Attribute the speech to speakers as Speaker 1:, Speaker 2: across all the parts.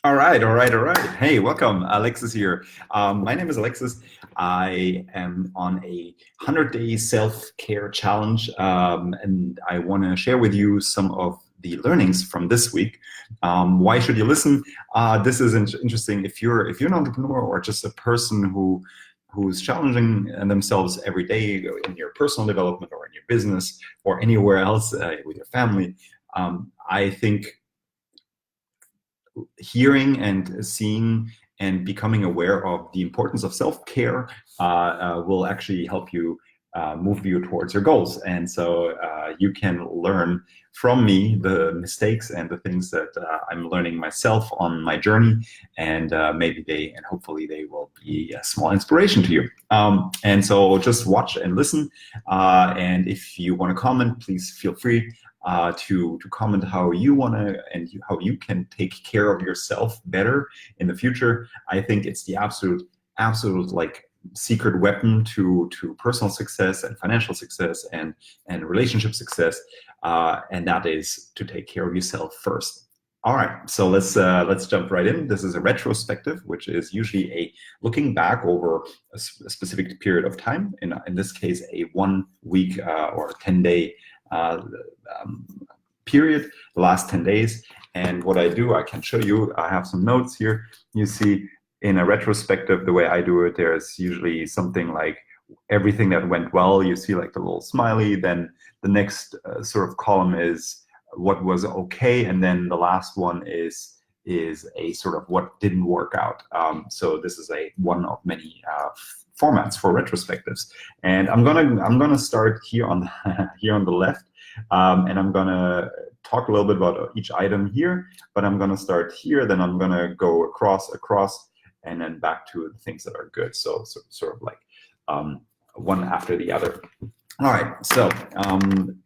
Speaker 1: All right, all right, all right. Hey, welcome. Alexis here. My name is Alexis. I am on a 100-day self-care challenge, and I want to share with you some of the learnings from this week. Why should you listen? This is interesting if you're an entrepreneur or just a person who's challenging themselves every day in your personal development or in your business or anywhere else with your family. I think hearing and seeing and becoming aware of the importance of self-care will actually help you move you towards your goals. And so you can learn from me the mistakes and the things that I'm learning myself on my journey, and hopefully they will be a small inspiration to you. And so just watch and listen. And if you want to comment, please feel free to comment how you want to and how you can take care of yourself better in the future. I think it's the absolute like secret weapon to personal success and financial success and relationship success, and that is to take care of yourself first. All right, so let's jump right in. This is a retrospective, which is usually a looking back over a specific period of time. In this case, a 1 week or 10-day period, the last 10 days. And what I do, I can show you. I have some notes here. You see, in a retrospective, the way I do it, there's usually something like everything that went well. You see like the little smiley. Then the next sort of column is what was okay, and then the last one is a sort of what didn't work out. So this is one of many formats for retrospectives, and I'm gonna start here on the left, and I'm gonna talk a little bit about each item here. But I'm gonna start here, then I'm gonna go across, and then back to the things that are good. So sort of like one after the other. All right, so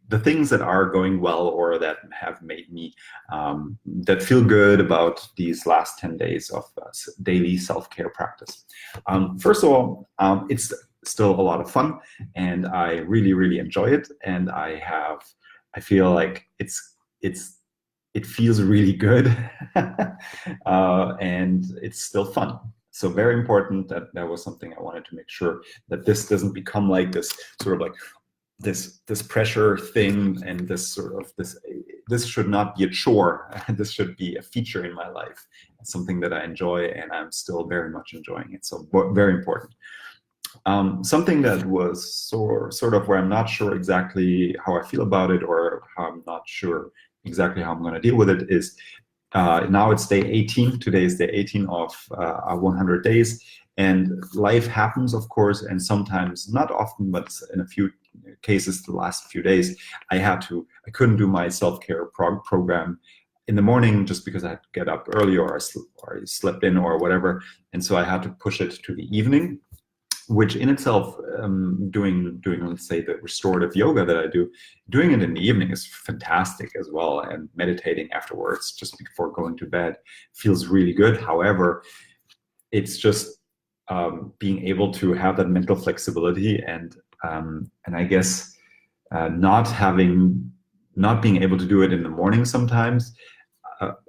Speaker 1: the things that are going well or that have made me that feel good about these last 10 days of daily self-care practice. First of all, it's still a lot of fun, and I really enjoy it, and I feel like it feels really good, and it's still fun. So very important that was something I wanted to make sure that this doesn't become like this sort of like this pressure thing, and this should not be a chore. This should be a feature in my life. It's something that I enjoy, and I'm still very much enjoying it. So very important. Something that was sort of where I'm not sure exactly how I feel about it, or how I'm not sure exactly how I'm going to deal with it, is now it's day 18. Today is day 18 of 100 days. And life happens, of course, and sometimes, not often, but in a few cases, the last few days, I couldn't do my self-care program in the morning just because I had to get up early, or I slept in or whatever. And so I had to push it to the evening, which in itself, doing let's say the restorative yoga that I do, doing it in the evening is fantastic as well. And meditating afterwards, just before going to bed, feels really good. However, it's just being able to have that mental flexibility, and I guess not being able to do it in the morning sometimes.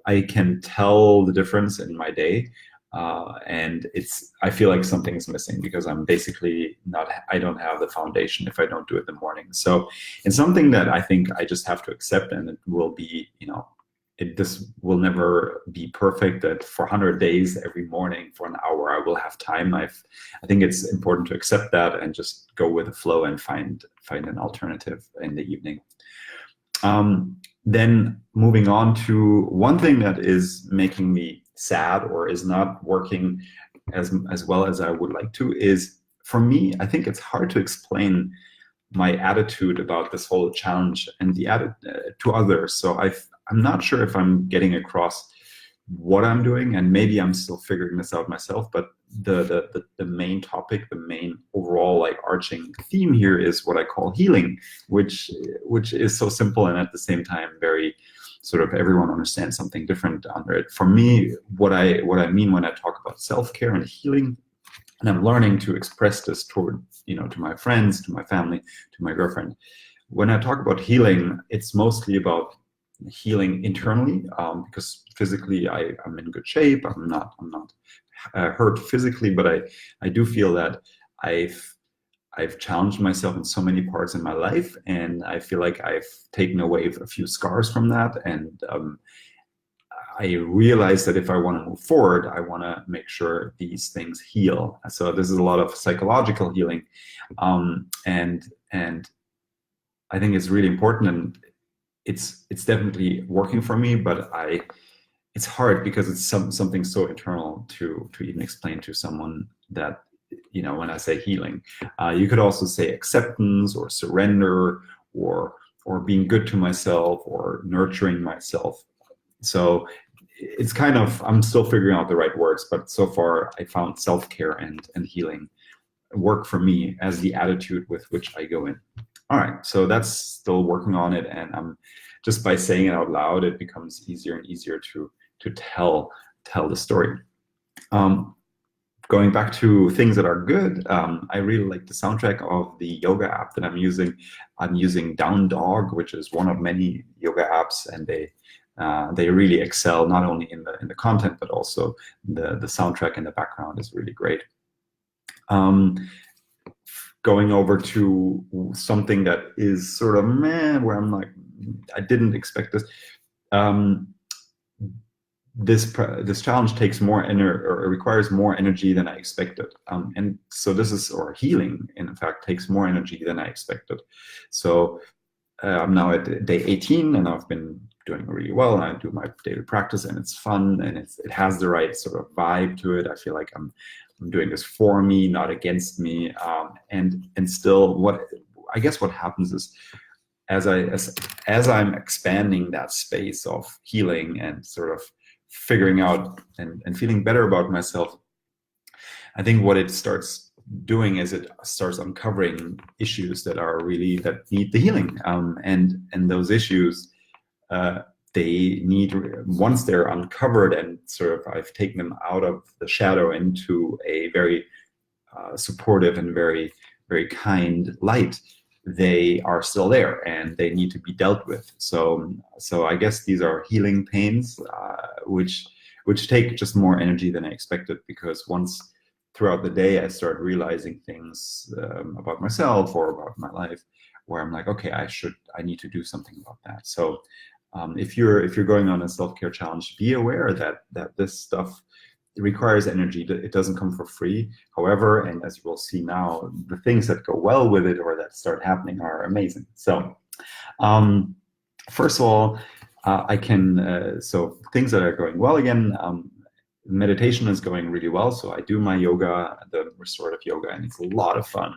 Speaker 1: I can tell the difference in my day, and I feel like something's missing, because I'm basically I don't have the foundation if I don't do it in the morning. So it's something that I think I just have to accept, and it will be, this will never be perfect, that for 100 days every morning for an hour I will have time. I think it's important to accept that and just go with the flow and find an alternative in the evening. Then moving on to one thing that is making me sad, or is not working as well as I would like to, is, for me, I think it's hard to explain my attitude about this whole challenge and the to others. So I'm not sure if I'm getting across what I'm doing, and maybe I'm still figuring this out myself. But the main topic, the main overall like arching theme here is what I call healing, which is so simple, and at the same time very sort of everyone understands something different under it. For me, what I mean when I talk about self-care and healing, and I'm learning to express this toward, to my friends, to my family, to my girlfriend. When I talk about healing, it's mostly about healing internally, because physically I'm in good shape. I'm not hurt physically, but I do feel that I've challenged myself in so many parts in my life, and I feel like I've taken away a few scars from that. And I realize that if I want to move forward, I want to make sure these things heal. So this is a lot of psychological healing, and I think it's really important, and it's definitely working for me. But it's hard because it's something so internal to even explain to someone that, you know, when I say healing, you could also say acceptance or surrender or being good to myself or nurturing myself. So it's kind of, I'm still figuring out the right words, but so far I found self-care and healing work for me as the attitude with which I go in. All right, so that's still working on it, and I'm just by saying it out loud, it becomes easier and easier to tell the story. Going back to things that are good, I really like the soundtrack of the yoga app that I'm using. I'm using Down Dog, which is one of many yoga apps, and they really excel not only in the content, but also the soundtrack in the background is really great. Going over to something that is sort of meh, where I'm like, I didn't expect this. This challenge takes more energy, or requires more energy than I expected, and so or healing, in fact, takes more energy than I expected. So I'm now at day 18, and I've been doing really well, and I do my daily practice, and it's fun, and it has the right sort of vibe to it. I feel like I'm doing this for me, not against me, and still, what I guess what happens is, as I'm expanding that space of healing and sort of figuring out and feeling better about myself, I think what it starts doing is it starts uncovering issues that need the healing, and those issues, they need, once they're uncovered and sort of I've taken them out of the shadow into a very supportive and very, very kind light, they are still there and they need to be dealt with. So I guess these are healing pains, which take just more energy than I expected, because once throughout the day I start realizing things about myself or about my life where I'm like, okay, I need to do something about that. So if you're going on a self-care challenge, be aware that this stuff requires energy. It doesn't come for free. However, and as you will see now, the things that go well with it or that start happening are amazing. So first of all, so things that are going well again, meditation is going really well. So I do my yoga, the restorative yoga, and it's a lot of fun.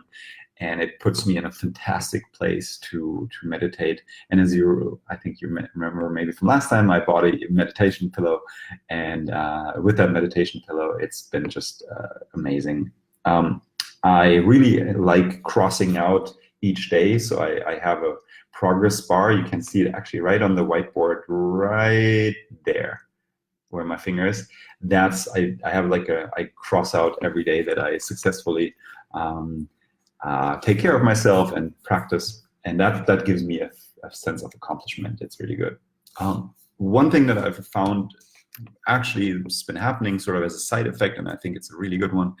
Speaker 1: And it puts me in a fantastic place to meditate. And as I think you remember maybe from last time, I bought a meditation pillow, and with that meditation pillow, it's been just amazing. I really like crossing out each day, so I have a progress bar. You can see it actually right on the whiteboard, right there, where my finger is. I have I cross out every day that I successfully take care of myself and practice, and that gives me a sense of accomplishment. It's really good. One thing that I've found actually it's been happening sort of as a side effect, and I think it's a really good one.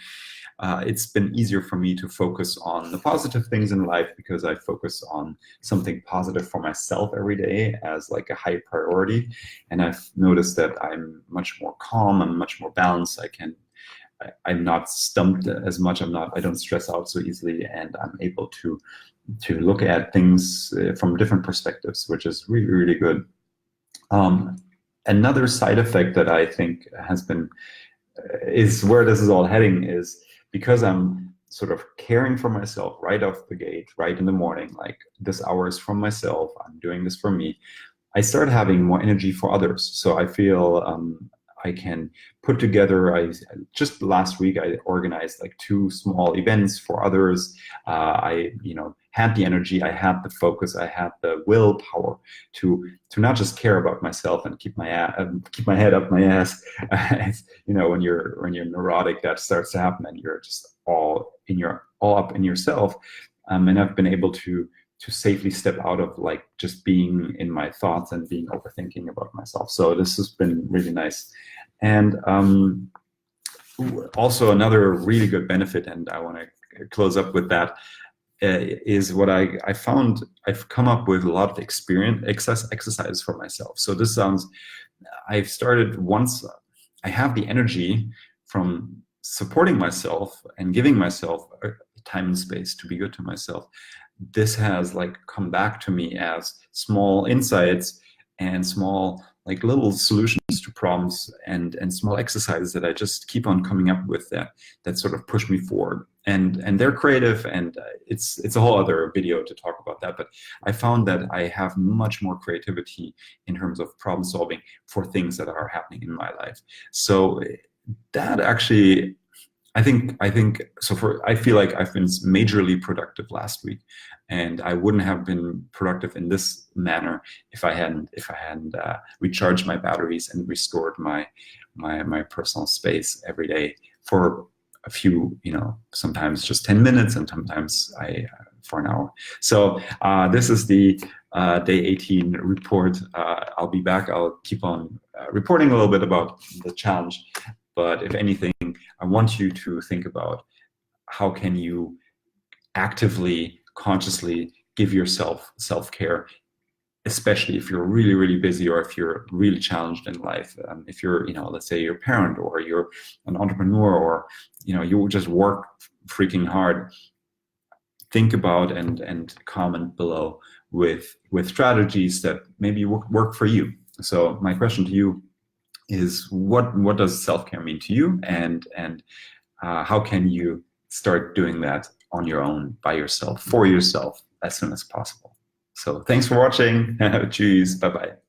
Speaker 1: It's been easier for me to focus on the positive things in life because I focus on something positive for myself every day as like a high priority. And I've noticed that I'm much more calm, I'm much more balanced. I'm not stumped as much. I don't stress out so easily, and I'm able to look at things from different perspectives, which is really, really good. Another side effect that I think is where this is all heading is because I'm sort of caring for myself right off the gate, right in the morning, like this hour is from myself, I'm doing this for me, I start having more energy for others. So I feel I can put together, just last week I organized like 2 small events for others. I had the energy, I had the focus, I had the willpower to not just care about myself and keep my head up my ass. When you're neurotic, that starts to happen, and you're just all up in yourself. And I've been able to to safely step out of like just being in my thoughts and being overthinking about myself. So this has been really nice. And also another really good benefit, and I want to close up with that, is what I found. I've come up with a lot of exercises for myself. So this sounds, I've started once I have the energy from supporting myself and giving myself time and space to be good to myself. This has like come back to me as small insights and small like little solutions to problems and small exercises that I just keep on coming up with that sort of push me forward. And they're creative, and it's a whole other video to talk about that. But I found that I have much more creativity in terms of problem solving for things that are happening in my life. So that actually, I think so. I feel like I've been majorly productive last week, and I wouldn't have been productive in this manner if I hadn't recharged my batteries and restored my personal space every day for a few, sometimes just 10 minutes, and sometimes for an hour. So this is the day 18 report. I'll be back. I'll keep on reporting a little bit about the challenge. But if anything, I want you to think about how can you actively, consciously give yourself self-care, especially if you're really, really busy, or if you're really challenged in life. If you're, let's say you're a parent, or you're an entrepreneur, or, you just work freaking hard. Think about and comment below with strategies that maybe work for you. So my question to you is, what does self-care mean to you, and how can you start doing that on your own, by yourself, for yourself, as soon as possible? So thanks for watching. Cheers. Bye-bye.